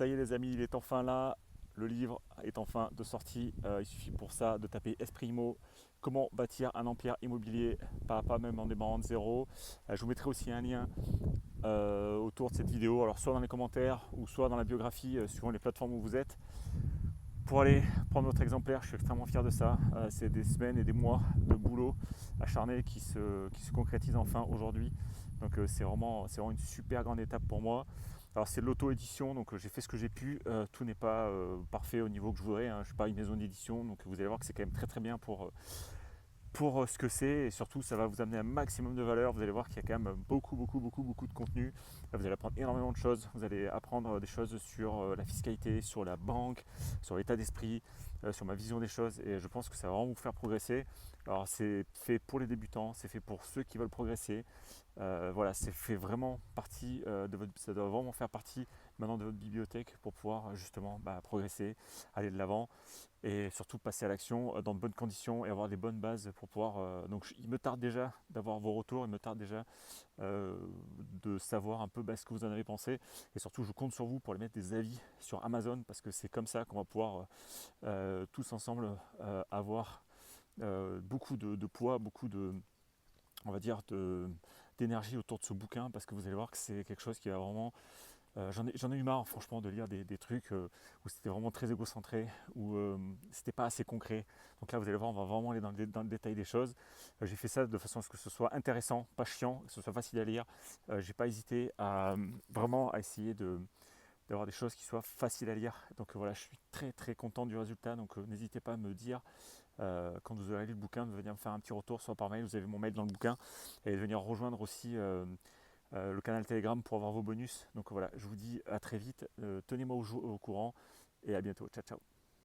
Ça y est les amis, il est enfin là. Le livre est enfin de sortie. Il suffit pour ça de taper Esprit Immo, comment bâtir un empire immobilier pas à pas, même en démarrant de zéro. Je vous mettrai aussi un lien autour de cette vidéo, alors soit dans les commentaires ou soit dans la biographie, suivant les plateformes où vous êtes. Pour aller prendre votre exemplaire, je suis extrêmement fier de ça. C'est des semaines et des mois de boulot acharné qui se concrétisent enfin aujourd'hui. Donc c'est vraiment une super grande étape pour moi. Alors c'est de l'auto-édition, donc j'ai fait ce que j'ai pu. Tout n'est pas parfait au niveau que je voudrais, hein. Je ne suis pas une maison d'édition, donc vous allez voir que c'est quand même très très bien pour ce que c'est, et surtout ça va vous amener un maximum de valeur. Vous allez voir qu'il y a quand même beaucoup de contenu. Vous allez apprendre énormément de choses. Vous allez apprendre des choses sur la fiscalité, sur la banque, sur l'état d'esprit, sur ma vision des choses, et je pense que ça va vraiment vous faire progresser. Alors c'est fait pour les débutants, c'est fait pour ceux qui veulent progresser. Voilà, c'est fait vraiment partie de votre, ça doit vraiment faire partie maintenant de votre bibliothèque pour pouvoir justement progresser, aller de l'avant et surtout passer à l'action dans de bonnes conditions et avoir des bonnes bases pour pouvoir. Donc il me tarde déjà d'avoir vos retours, il me tarde déjà de savoir un peu ce que vous en avez pensé, et surtout je compte sur vous pour les mettre des avis sur Amazon, parce que c'est comme ça qu'on va pouvoir tous ensemble avoir beaucoup de poids, beaucoup de, on va dire, d'énergie autour de ce bouquin, parce que vous allez voir que c'est quelque chose qui va vraiment. J'en ai eu marre, franchement, de lire des trucs où c'était vraiment très égocentré, où c'était pas assez concret. Donc là, vous allez voir, on va vraiment aller dans le détail des choses. J'ai fait ça de façon à ce que ce soit intéressant, pas chiant, que ce soit facile à lire. J'ai pas hésité à vraiment à essayer d'avoir des choses qui soient faciles à lire. Donc voilà, je suis très très content du résultat. Donc n'hésitez pas à me dire quand vous aurez lu le bouquin, de venir me faire un petit retour, soit par mail, vous avez mon mail dans le bouquin, et de venir rejoindre aussi le canal Telegram pour avoir vos bonus. Donc voilà, je vous dis à très vite, tenez-moi au courant, et à bientôt. Ciao ciao.